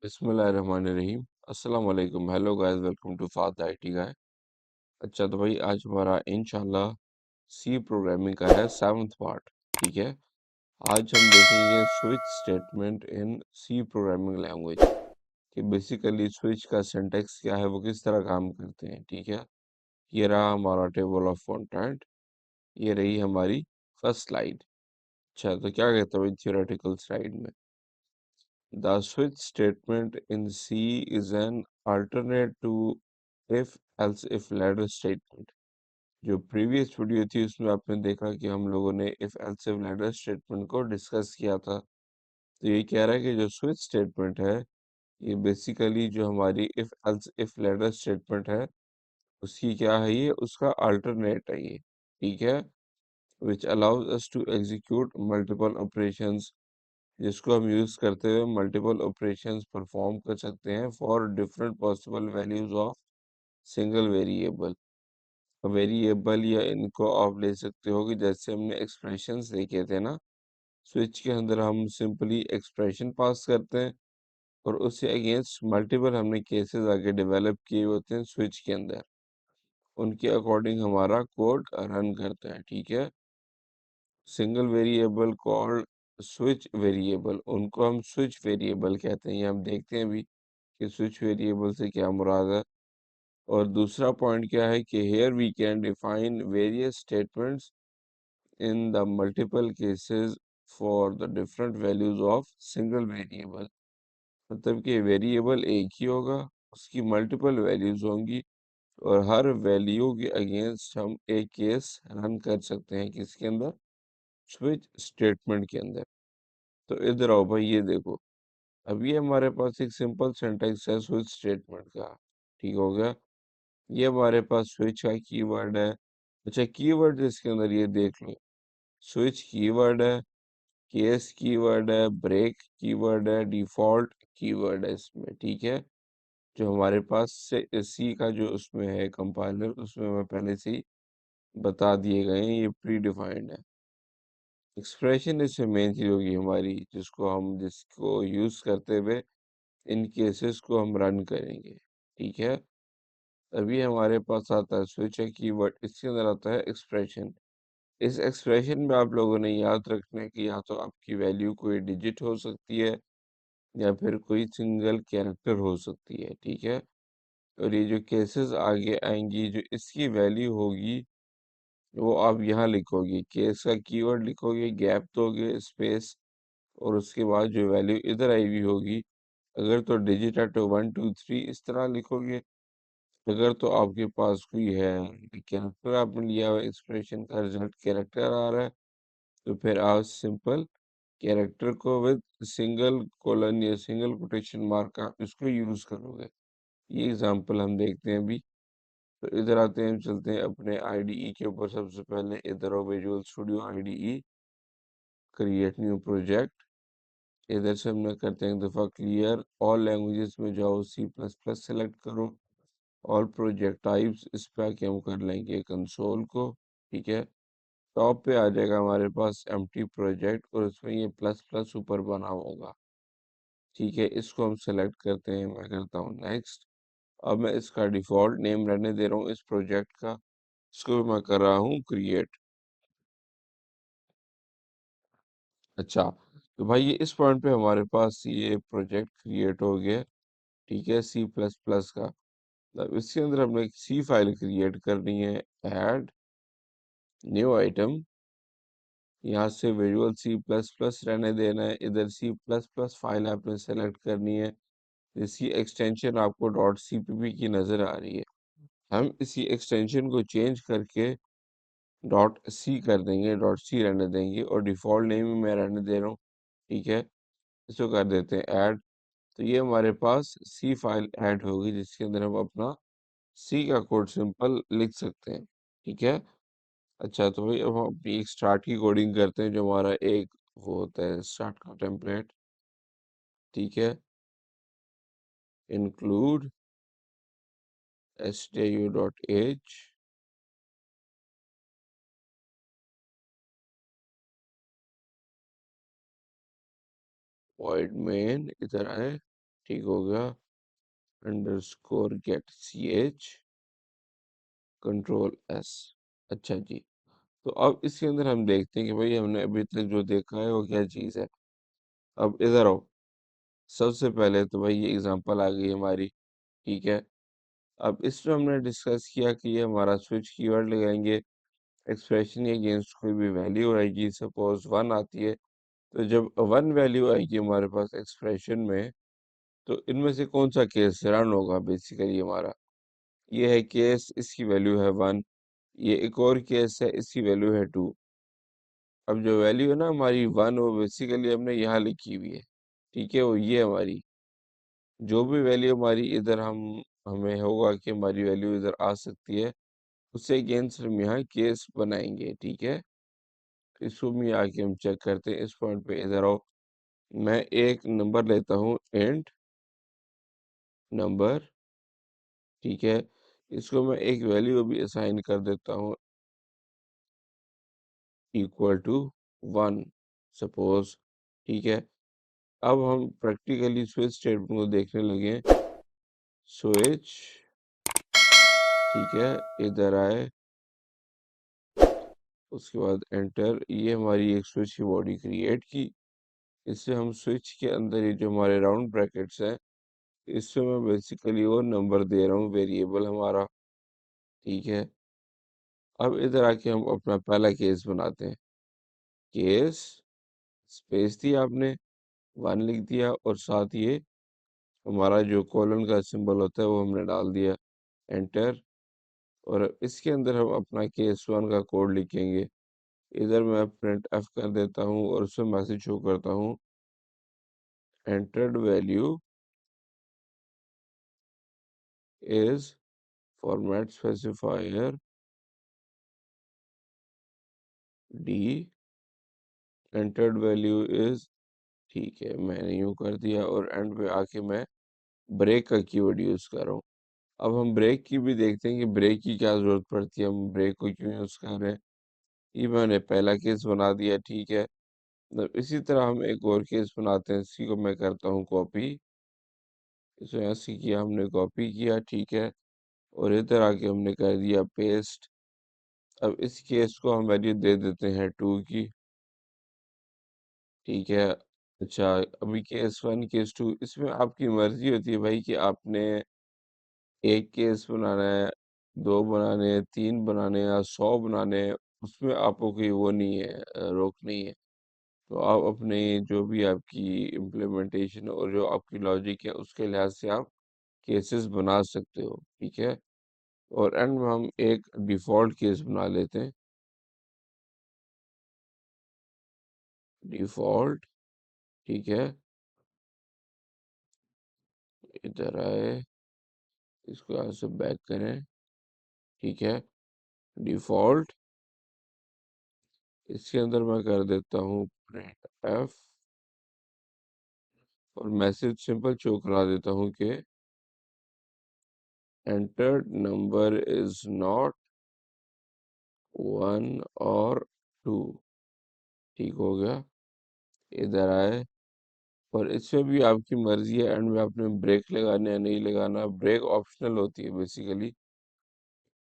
बिस्मिल्लाहिर्रहमानिर्रहीम। अस्सलाम वालेकुम। हेलो गाइस, वेलकम टू फाद आईटी गाय। अच्छा, तो भाई आज हमारा इंशाल्लाह सी प्रोग्रामिंग का है 7th पार्ट। ठीक है, आज हम देखेंगे switch statement in C programming language कि बेसिकली स्विच का सिंटैक्स क्या है, वो किस तरह काम करते हैं। ठीक है, ये रहा हमारा टेबल ऑफ कंटेंट, ये रही हमारी फर्स्ट स्लाइड। अच्छा, तो क्या कहते हैं थियोरेटिकल स्लाइड में, The switch statement in C is an alternate to if else if ladder statement। जो प्रीवियस वीडियो थी उसमें आपने देखा कि हम लोगों ने if else if ladder statement को डिस्कस किया था। तो ये कह रहा है कि जो स्विच स्टेटमेंट है, ये बेसिकली जो हमारी if else if ladder statement है, उसकी क्या है, ये उसका अल्टरनेट है ये। ठीक है, which allows us to execute multiple operations, जिसको हम यूज करते हुए मल्टीपल ऑपरेशंस परफॉर्म कर सकते हैं for different possible values of single variable. Variable या इनको आप ले सकते हो कि जैसे हमने एक्सप्रेशंस देखे थे ना, स्विच के अंदर हम सिंपली एक्सप्रेशन पास करते हैं और उससे अगेंस्ट मल्टीपल हमने केसेस आगे डेवलप किए होते हैं स्विच के अंदर, उनके अकॉर्डिंग हमारा कोड रन करता है। ठीक है, single variable called switch variable, उनको हम स्विच वेरिएबल कहते हैं। ये हम देखते हैं अभी कि स्विच वेरिएबल से क्या मुराद है। और दूसरा पॉइंट क्या है कि here we can define various statements in the multiple cases for the different values of single variable. मतलब कि वेरिएबल एक ही होगा, उसकी मल्टीपल वैल्यूज होंगी और हर वैल्यू के अगेंस्ट हम एक केस रन कर सकते हैं किसके अंदर, स्विच स्टेटमेंट के अंदर। तो इधर आओ भाई, ये देखो, अभी हमारे पास एक सिंपल सिंटेक्स है स्विच स्टेटमेंट का। ठीक हो गया, ये हमारे पास स्विच का कीवर्ड है। अच्छा, कीवर्ड इसके अंदर ये देख लो, स्विच कीवर्ड है, केस कीवर्ड है, ब्रेक कीवर्ड है, डिफॉल्ट कीवर्ड है इसमें। ठीक है, जो हमारे पास से सी का जो उसमें है कंपाइलर, उसमें मैं पहले से ही बता दिए गए हैं, ये प्री डिफाइंड है। एक्सप्रेशन इसमें मेन चीज होगी हमारी, जिसको यूज करते हुए इन केसेस को हम रन करेंगे। ठीक है, अभी हमारे पास आता है स्विच है कीवर्ड, इसके अंदर आता है एक्सप्रेशन। इस एक्सप्रेशन में आप लोगों ने याद रखना है कि या तो आपकी वैल्यू कोई डिजिट हो सकती है या फिर कोई सिंगल कैरेक्टर हो सकती है। ठीक है, और ये जो केसेस आगे आएंगी, जो इसकी वैल्यू होगी वो आप यहाँ लिखोगे, केस का कीवर्ड लिखोगे, गैप दोगे, स्पेस, और उसके बाद जो वैल्यू इधर आई हुई होगी, अगर तो डिजिट है तो 1 2 3 इस तरह लिखोगे। अगर तो आपके पास कोई है कैरेक्टर आपने लिया हुआ, एक्सप्रेशन का रिजल्ट कैरेक्टर आ रहा है, तो फिर आप सिंपल कैरेक्टर को विद सिंगल कोलन या सिंगल कोटेशन मार्क आप इसको यूज करोगे। ये एग्जांपल हम देखते हैं अभी। तो इधर आते हैं, हम चलते हैं अपने आईडीई के ऊपर। सबसे पहले इधर हो, visual studio IDE, create new project. इधर से हमने करते हैं एक दफ़ा क्लियर, ऑल लैंग्वेजेस में जाओ, सी प्लस प्लस सेलेक्ट करो, ऑल प्रोजेक्ट टाइप्स, इस पे आके हम कर लेंगे कंसोल को। ठीक है, टॉप पे आ जाएगा हमारे पास एम्प्टी प्रोजेक्ट और उसमें ये प्लस प्लस ऊपर बना होगा। ठीक है, इसको हम सेलेक्ट करते हैं, मैं करता हूँ नेक्स्ट। अब मैं इसका डिफॉल्ट नेम रहने दे रहा हूँ इस प्रोजेक्ट का, इसको मैं कर रहा हूँ क्रिएट। अच्छा, तो भाई ये इस पॉइंट पे हमारे पास ये प्रोजेक्ट क्रिएट हो गया। ठीक है, सी प्लस प्लस का। अब इसके अंदर हमने एक सी फाइल क्रिएट करनी है, ऐड न्यू आइटम, यहाँ से विजुअल सी प्लस प्लस रहने देना है, इधर सी प्लस प्लस फाइल आपने सेलेक्ट करनी है। इसकी एक्सटेंशन आपको डॉट सीपीपी की नज़र आ रही है, हम इसी एक्सटेंशन को चेंज करके डॉट सी कर देंगे, डॉट सी रहने देंगे और डिफ़ॉल्ट नेम ही मैं रहने दे रहा हूँ। ठीक है, इसको कर देते हैं ऐड। तो ये हमारे पास सी फाइल ऐड होगी जिसके अंदर हम अपना सी का कोड सिंपल लिख सकते हैं। ठीक है, अच्छा, तो भाई अब हम अपनी एक स्टार्ट की कोडिंग करते हैं, जो हमारा एक वो होता है स्टार्ट का टेम्पलेट। ठीक है, इंक्लूड stu.h, void main, इधर आए, ठीक हो गया। Underscore get ch control s। अच्छा जी। तो अब इसके अंदर हम देखते हैं कि भाई हमने अभी तक जो देखा है वो क्या चीज़ है। अब इधर आओ। सबसे पहले तो भाई ये एग्जांपल आ गई हमारी। ठीक है। अब इसमें हमने डिस्कस किया कि ये हमारा स्विच कीवर्ड लगाएंगे, एक्सप्रेशन के अगेंस्ट कोई भी वैल्यू आएगी, सपोज 1 आती है, तो जब 1 वैल्यू आएगी हमारे पास एक्सप्रेशन में, तो इनमें से कौन सा केस रन होगा बेसिकली हमारा। ये है केस, इसकी वैल्यू है 1। ये एक और केस है, इसकी वैल्यू है 2। अब जो वैल्यू है ना हमारी 1, वो बेसिकली हमने यहाँ लिखी हुई है। ठीक है, वो ये हमारी जो भी वैल्यू हमारी इधर हमें होगा कि हमारी वैल्यू इधर आ सकती है, उससे अगेंस्ट हम यहाँ केस बनाएंगे। ठीक है। इसको भी आके हम चेक करते हैं। इस पॉइंट पे इधर आओ। मैं एक नंबर लेता हूँ, इंट नंबर। ठीक है। इसको मैं एक वैल्यू भी असाइन कर देता हूँ, इक्वल टू 1 सपोज। ठीक है। अब हम प्रैक्टिकली स्विच स्टेटमेंट को देखने लगे। स्विच, ठीक है, इधर आए, उसके बाद एंटर। ये हमारी एक स्विच की बॉडी क्रिएट की। इससे हम स्विच के अंदर ये जो हमारे राउंड ब्रैकेट्स हैं, इससे मैं बेसिकली वो नंबर दे रहा हूँ, वेरिएबल हमारा। ठीक है। अब इधर आके हम अपना पहला केस बनाते हैं। केस स्पेस दिया आपने, 1 लिख दिया, और साथ ये हमारा जो कॉलन का सिंबल होता है वो हमने डाल दिया, एंटर। और इसके अंदर हम अपना केस 1 का कोड लिखेंगे। इधर मैं प्रिंट एफ कर देता हूँ और उसमें मैसेज शो करता हूँ, entered value is format specifier D, entered value is. ठीक है, मैंने यूं कर दिया, और एंड पे आके मैं ब्रेक का कीवर्ड यूज कर रहा हूँ। अब हम ब्रेक की भी देखते हैं कि ब्रेक की क्या जरूरत पड़ती है, हम ब्रेक को क्यों यूज कर रहे हैं। ये मैंने पहला केस बना दिया। ठीक है। इसी तरह हम एक और केस बनाते हैं। इसी को मैं करता हूँ कॉपी। इसे ऐसे किया, हमने कॉपी किया। ठीक है। और इधर आके हमने कर दिया पेस्ट। अब इस केस को हम वैल्यू दे देते हैं 2 की। ठीक है। अच्छा, अभी केस 1, केस 2, इसमें आपकी मर्जी होती है भाई कि आपने एक केस बनाना है, 2 बनाने हैं, 3 बनाने हैं, या 100 बनाने हैं। उसमें आपको कोई वो नहीं है, रोक नहीं है। तो आप अपने जो भी आपकी इम्प्लीमेंटेशन और जो आपकी लॉजिक है उसके लिहाज से आप केसेस बना सकते हो। ठीक है। और एंड में हम एक डिफ़ॉल्ट केस बना लेते हैं। डिफ़ॉल्ट। ठीक है। इधर आए, इसको यहाँ से बैक करें। ठीक है। डिफ़ॉल्ट, इसके अंदर मैं कर देता हूँ प्रिंट एफ, और मैसेज सिंपल शो करा देता हूँ कि एंटर्ड नंबर इज नॉट 1 और 2। ठीक हो गया। इधर आए, और इसमें भी आपकी मर्जी है, एंड में आपने ब्रेक लगाना या नहीं लगाना। ब्रेक ऑप्शनल होती है बेसिकली।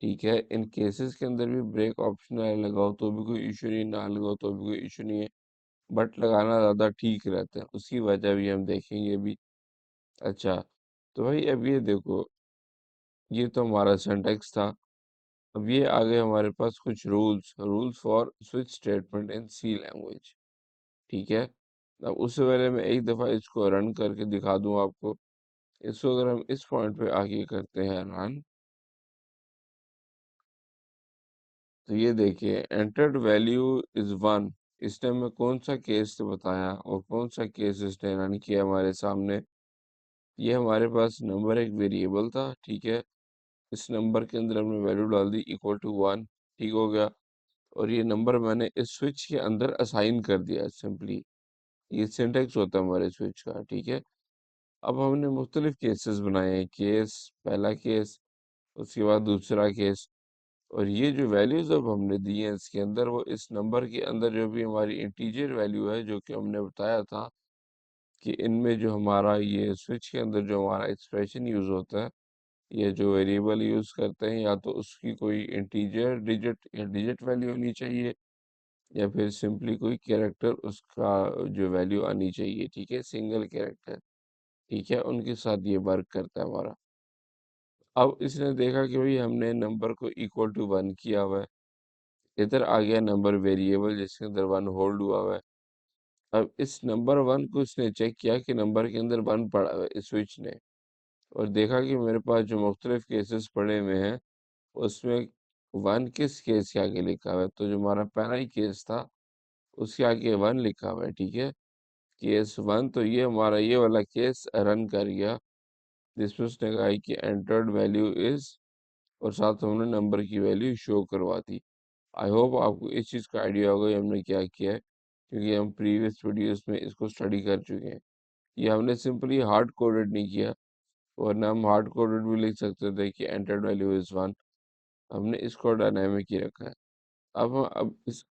ठीक है। इन केसेस के अंदर भी ब्रेक ऑप्शनल है, लगाओ तो भी कोई इशू नहीं, ना लगाओ तो भी कोई इशू नहीं है, बट लगाना ज़्यादा ठीक रहता है। उसकी वजह भी हम देखेंगे अभी। अच्छा, तो भाई अब ये देखो, ये तो हमारा सिंटैक्स था। अब ये आ गए हमारे पास कुछ rules, rules for switch statement in C language. ठीक है। अब उससे पहले मैं एक दफ़ा इसको रन करके दिखा दूं आपको। इसको अगर हम इस पॉइंट पे आगे करते हैं रन, तो ये देखिए, एंटर्ड वैल्यू इज 1। इसने हमें कौन सा केस बताया और कौन सा केस इसने रन किया हमारे सामने। ये हमारे पास नंबर एक वेरिएबल था। ठीक है। इस नंबर के अंदर हमने वैल्यू डाल दी, इक्वल टू 1। ठीक हो गया। और ये नंबर मैंने इस स्विच के अंदर असाइन कर दिया सिंपली। ये सिंटेक्स होता है हमारे स्विच का। ठीक है। अब हमने मुख्तलिफ केसेस बनाए हैं। केस, पहला केस, उसके बाद दूसरा केस। और ये जो वैल्यूज अब हमने दी हैं इसके अंदर, वो इस नंबर के अंदर जो भी हमारी इंटीजर वैल्यू है जो कि हमने बताया था, कि इनमें जो हमारा ये स्विच के अंदर जो हमारा एक्सप्रेशन यूज़ होता है, ये जो वेरिएबल यूज़ करते हैं, या तो उसकी कोई इंटीजर डिजिट या डिजिट वैल्यू होनी चाहिए, या फिर सिंपली कोई कैरेक्टर उसका जो वैल्यू आनी चाहिए, ठीक है, सिंगल कैरेक्टर, ठीक है, उनके साथ ये वर्क करता है हमारा। अब इसने देखा कि भाई हमने नंबर को इक्वल टू 1 किया हुआ है, इधर आ गया नंबर वेरिएबल जिसके अंदर 1 होल्ड हुआ हुआ है। अब इस नंबर 1 को इसने चेक किया कि नंबर के अंदर 1 पड़ा हुआ है इस स्विच ने, और देखा कि मेरे पास जो मुख्तलिफ केसेस पड़े हुए हैं, उसमें 1 किस केस के आगे लिखा हुआ है, तो जो हमारा पहला ही केस था उसके आगे 1 लिखा हुआ है, ठीक है। केस 1, तो ये हमारा ये वाला केस रन कर गया, जिसमें उसने कहा है कि एंटर्ड वैल्यू इज, और साथ हमने नंबर की वैल्यू शो करवा दी। आई होप आपको इस चीज़ का आइडिया होगा ये हमने क्या किया है, क्योंकि हम प्रीवियस वीडियोस में इसको स्टडी कर चुके हैं। ये हमने सिंपली हार्ड कोडेड नहीं किया, वरना हम हार्ड कोडेड भी लिख सकते थे कि एंटर्ड वैल्यू इज 1। हमने इसको डायनामिक ही रखा है। अब इस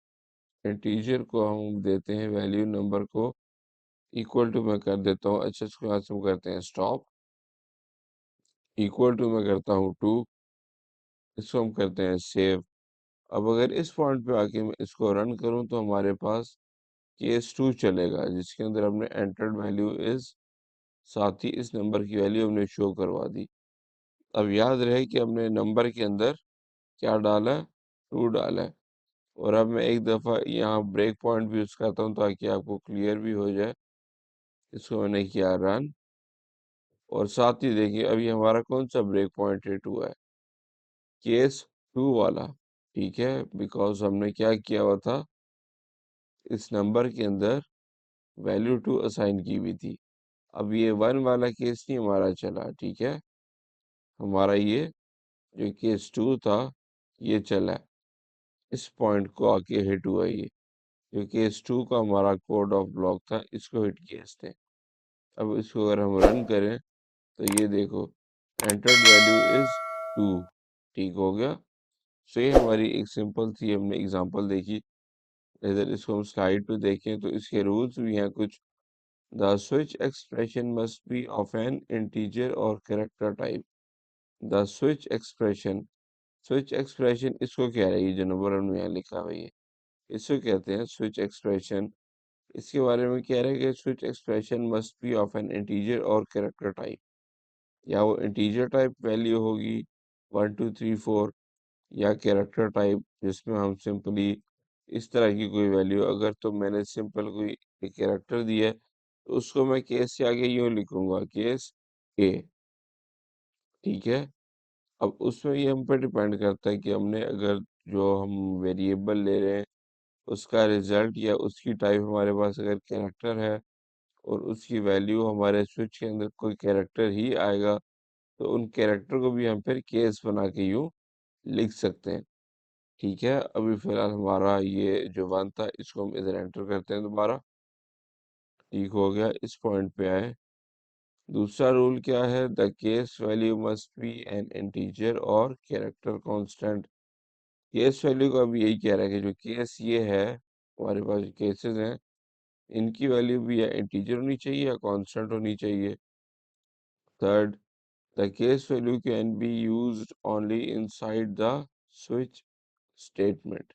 इंटीजर को हम देते हैं वैल्यू, नंबर को इक्वल टू मैं कर देता हूँ। अच्छा, इसको यहाँ से हम करते हैं स्टॉप, इक्वल टू मैं करता हूँ 2, इसको हम करते हैं सेव। अब अगर इस पॉइंट पे आके मैं इसको रन करूँ तो हमारे पास केस 2 चलेगा, जिसके अंदर हमने एंटर्ड वैल्यू इज, साथ ही इस नंबर की वैल्यू हमने शो करवा दी। अब याद रहे कि हमने नंबर के अंदर क्या डाला है, 2 डाला है। और अब मैं एक दफ़ा यहाँ ब्रेक पॉइंट भी यूज़ करता हूँ ताकि आपको क्लियर भी हो जाए। इसको मैंने किया रन, और साथ ही देखिए अभी हमारा कौन सा ब्रेक पॉइंट हिट हुआ है, केस 2 वाला, ठीक है, बिकॉज हमने क्या किया हुआ था, इस नंबर के अंदर वैल्यू 2 असाइन की हुई थी। अब ये 1 वाला केस नहीं हमारा चला, ठीक है, हमारा ये जो केस 2 था ये चला, इस पॉइंट को आके हिट हुआ ये, जो केस 2 का हमारा कोड ऑफ ब्लॉक था, इसको हिट किया इसने। अब इसको अगर हम रन करें तो ये देखो, एंटर्ड वैल्यू इज 2, ठीक हो गया। सो ये हमारी एक सिंपल सी हमने एग्जांपल देखी। इधर इसको हम स्लाइड पे देखें तो इसके रूल्स भी हैं कुछ। The switch expression must be of an integer और character type. The switch expression इसको कह रही है, जो नंबर हमने यहाँ लिखा हुआ है, इसको कहते हैं स्विच एक्सप्रेशन। इसके बारे में कह रहे हैं कि switch expression must be of an integer और कैरेक्टर टाइप, या वो इंटीजर टाइप वैल्यू होगी 1 2 3 4, या कैरेक्टर टाइप जिसमें हम सिंपली इस तरह की कोई वैल्यू, अगर तो मैंने सिंपल कोई कैरेक्टर दिया है तो उसको मैं केस से आगे यूँ लिखूंगा, केस ए, ठीक है। अब उसमें ये हम पे डिपेंड करता है कि हमने अगर जो हम वेरिएबल ले रहे हैं उसका रिजल्ट या उसकी टाइप हमारे पास अगर कैरेक्टर है, और उसकी वैल्यू हमारे स्विच के अंदर कोई कैरेक्टर ही आएगा, तो उन कैरेक्टर को भी हम फिर केस बना के यूँ लिख सकते हैं, ठीक है। अभी फिलहाल हमारा ये जो 1 था इसको हम इधर एंटर करते हैं दोबारा, ठीक हो गया, इस पॉइंट पे आए। दूसरा रूल क्या है, the case value must be N integer और कैरेक्टर कांस्टेंट। केस वैल्यू का भी यही कह रहा है कि जो केस ये है, हमारे पास जो केसेस हैं, इनकी वैल्यू भी या इंटीजर होनी चाहिए या कांस्टेंट होनी चाहिए। Third, the case value can be used only inside the switch statement.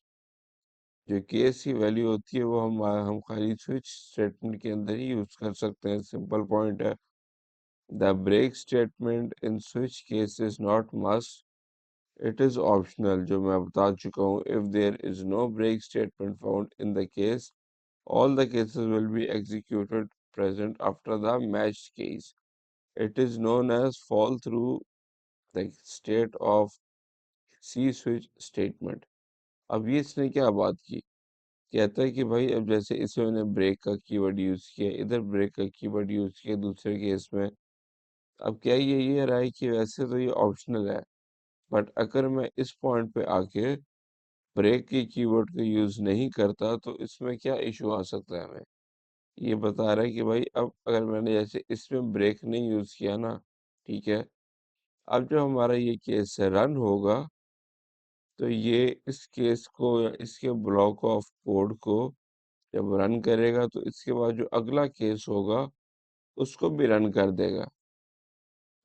जो केस की वैल्यू होती है वो हम खाली स्विच स्टेटमेंट के अंदर ही यूज कर सकते हैं, सिंपल पॉइंट है। The break statement in switch case is not must, it is optional, जो मैं बता चुका हूँ। If there is no break statement found in the case, all the cases will be executed present after the matched case. It is known as fall through the state of C switch statement. अब ये इसने क्या बात की, कहता है कि भाई अब जैसे इसमें मैंने ब्रेक का कीवर्ड यूज किया, इधर ब्रेक का कीवर्ड यूज किया दूसरे केस में। अब क्या ये रहा है कि वैसे तो ये ऑप्शनल है, बट अगर मैं इस पॉइंट पे आके ब्रेक के कीवर्ड को यूज नहीं करता तो इसमें क्या इशू आ सकता है हमें। ये बता रहा है कि भाई अब अगर मैंने जैसे इसमें ब्रेक नहीं यूज किया ना, ठीक है, अब जब हमारा ये केस रन होगा तो ये इस केस को या इसके ब्लॉक ऑफ कोड को जब रन करेगा तो इसके बाद जो अगला केस होगा उसको भी रन कर देगा।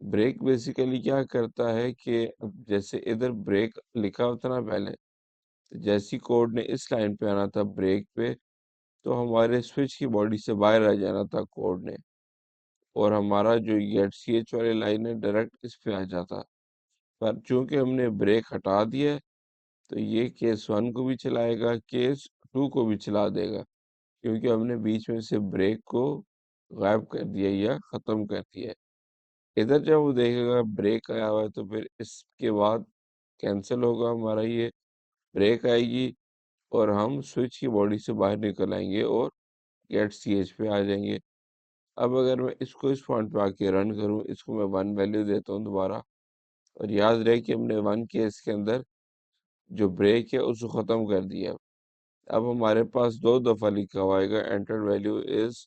ब्रेक बेसिकली क्या करता है कि अब जैसे इधर ब्रेक लिखा होता ना पहले, तो जैसी कोड ने इस लाइन पे आना था ब्रेक पे, तो हमारे स्विच की बॉडी से बाहर आ जाना था कोड ने, और हमारा जो गेट सी एच वाली लाइन है डायरेक्ट इस पे आ जाता। पर चूंकि हमने ब्रेक हटा दिया है, तो ये केस वन को भी चलाएगा, केस टू को भी चला देगा, क्योंकि हमने बीच में से ब्रेक को गायब कर दिया या खत्म कर दिया है। इधर जब वो देखेगा ब्रेक आया हुआ है, तो फिर इसके बाद कैंसिल होगा हमारा ये, ब्रेक आएगी और हम स्विच की बॉडी से बाहर निकल आएंगे और गेट सी एच पे आ जाएंगे। अब अगर मैं इसको इस पॉइंट पे आके रन करूं, इसको मैं वन वैल्यू देता हूं दोबारा, और याद रहे कि हमने वन केस के अंदर जो ब्रेक है उसको खत्म कर दिया। अब हमारे पास दो दफा लिखा हुआ आएगा एंटर वैल्यू इज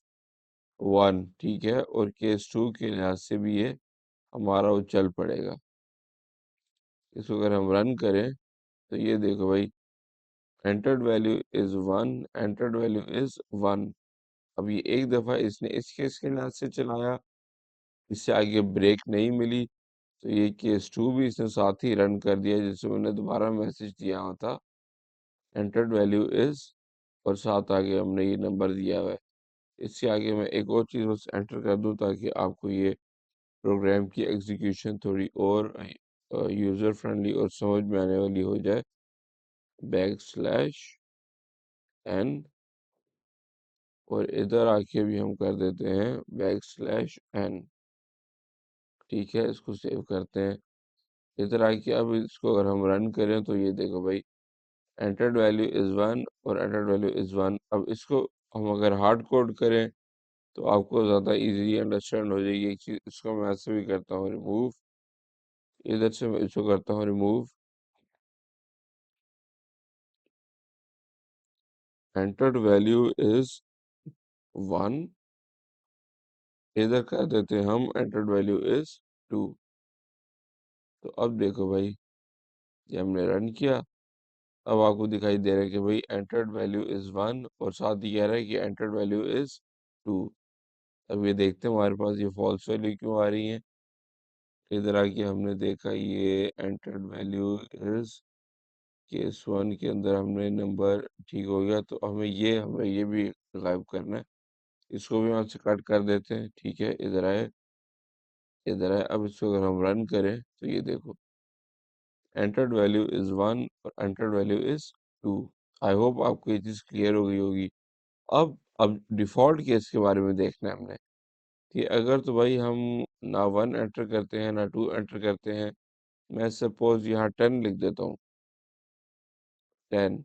वन, ठीक है, और केस टू के लिहाज से भी ये हमारा वो चल पड़ेगा। इसको अगर हम रन करें, तो ये देखो भाई, entered value is one, entered value is one. अब ये एक दफा इसने इस केस के लिहाज से चलाया, इससे आगे ब्रेक नहीं मिली, तो ये केस टू भी इसने साथ ही रन कर दिया, जिससे मैंने दोबारा मैसेज दिया हुआ था एंटर्ड वैल्यू इज, और साथ आगे हमने ये नंबर दिया हुआ है। इससे आगे मैं एक और चीज़ बस एंटर कर दूं, ताकि आपको ये प्रोग्राम की एग्जीक्यूशन थोड़ी और यूज़र फ्रेंडली और समझ में आने वाली हो जाए। बैक स्लैश एन, और इधर आके भी हम कर देते हैं बैक स्लैश एन, ठीक है। इसको सेव करते हैं। इधर आके अब इसको अगर हम रन करें, तो ये देखो भाई, एंटर्ड वैल्यू इज वन और एंटर्ड वैल्यू इज वन। अब इसको हम अगर हार्ड कोड करें, तो आपको ज़्यादा इजीली अंडरस्टैंड हो जाएगी एक चीज़। इसको मैं ऐसे भी करता हूँ रिमूव, इधर से मैं इसको करता हूँ remove, entered value is one, इधर कर देते हैं हम एंटर्ड वैल्यू इज टू। तो अब देखो भाई, ये हमने रन किया, अब आपको दिखाई दे रहा है कि भाई एंटर्ड वैल्यू इज वन, और साथ ही कह रहा है कि एंटर्ड वैल्यू इज टू। अब ये देखते हैं हमारे पास ये फॉल्स वैल्यू क्यों आ रही है। इधर आके हमने देखा ये entered value is, case one के अंदर हमने नंबर ठीक हो गया, तो हमें ये भी गायब करना है। इसको भी हम से कट कर देते हैं, ठीक है। इधर आए, इधर आए, अब इसको अगर हम रन करें, तो ये देखो एंटर्ड वैल्यू इज वन और entered value is two. I hope आपको ये चीज़ क्लियर हो गई होगी। अब डिफ़ॉल्ट केस के बारे में देखना है हमने, कि अगर तो भाई हम ना वन एंटर करते हैं ना टू एंटर करते हैं, मैं सपोज यहाँ 10 लिख देता हूँ, 10,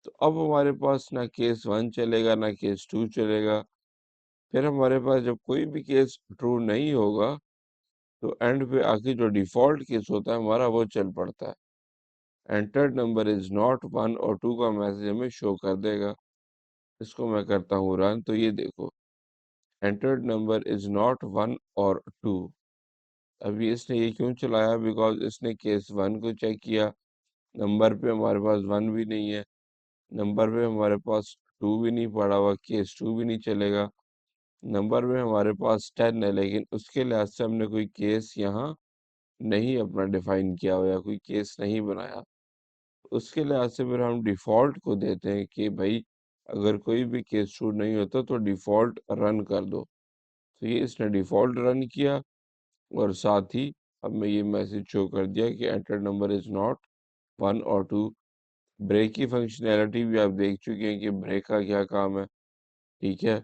तो अब हमारे पास ना केस वन चलेगा ना केस टू चलेगा। फिर हमारे पास जब कोई भी केस ट्रू नहीं होगा, तो एंड पे आके जो डिफ़ॉल्ट केस होता है हमारा, वो चल पड़ता है। Entered number is not one और टू का मैसेज हमें शो कर देगा। इसको मैं करता हूँ रन, तो ये देखो entered number is not one और टू। अभी इसने ये क्यों चलाया, बिकॉज इसने केस वन को चेक किया, नंबर पे हमारे पास वन भी नहीं है, नंबर पे हमारे पास टू भी नहीं पड़ा हुआ, केस टू भी नहीं चलेगा। नंबर में हमारे पास 10 है, लेकिन उसके लिहाज से हमने कोई केस यहाँ नहीं अपना डिफाइन किया हुआ, या कोई केस नहीं बनाया। उसके लिहाज से फिर हम डिफ़ॉल्ट को देते हैं कि भाई अगर कोई भी केस ट्रू नहीं होता, तो डिफ़ॉल्ट रन कर दो। तो ये इसने डिफ़ॉल्ट रन किया, और साथ ही हमें ये मैसेज शो कर दिया कि enter number is not one और टू। ब्रेक की फंक्शनैलिटी भी आप देख चुके हैं कि ब्रेक का क्या काम है, ठीक है।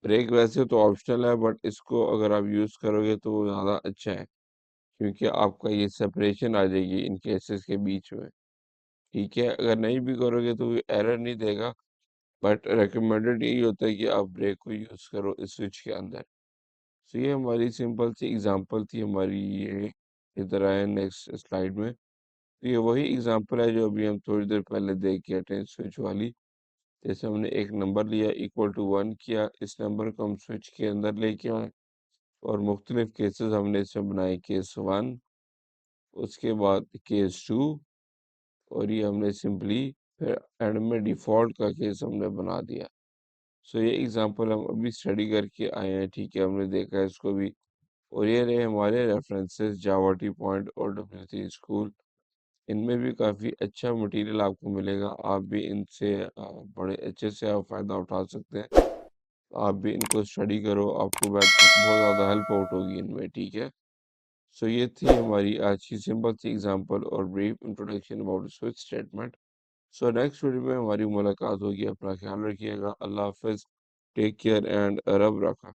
ब्रेक वैसे तो ऑप्शनल है, बट इसको अगर आप यूज़ करोगे तो वो ज़्यादा अच्छा है, क्योंकि आपका ये सेपरेशन आ जाएगी इन केसेस के बीच में, ठीक है। अगर नहीं भी करोगे तो एरर नहीं देगा, बट रिकमेंडेड यही होता है कि आप ब्रेक को यूज़ करो इस स्विच के अंदर। तो ये हमारी सिंपल सी एग्जांपल थी हमारी ये। इधर आए नेक्स्ट स्लाइड में, तो ये वही एग्जांपल है जो अभी हम थोड़ी देर पहले देख के हटे स्विच वाली। जैसे हमने एक नंबर लिया इक्वल टू वन किया, इस नंबर को हम स्विच के अंदर लेके आए, और मुख्तलिफ केसेस हमने इसमें बनाए, केस वन, उसके बाद केस टू, और ये हमने सिंपली फिर एंड में डिफ़ॉल्ट का केस हमने बना दिया। सो ये एग्जांपल हम अभी स्टडी करके आए हैं, ठीक है, हमने देखा है इसको भी। और ये रहे हमारे रेफरेंसेस जावा टी पॉइंट और डब्ल्यू स्कूल। इनमें भी काफ़ी अच्छा मटेरियल आपको मिलेगा, आप भी इनसे बड़े अच्छे से आप फ़ायदा उठा सकते हैं। आप भी इनको स्टडी करो, आपको बहुत ज़्यादा हेल्प आउट होगी इनमें, ठीक है। सो ये थी हमारी आज की सिंपल सी एग्जांपल और brief introduction about switch statement. So next video में हमारी मुलाकात होगी। अपना ख्याल रखिएगा। अल्लाह हाफ़िज़। टेक केयर एंड रब रखा।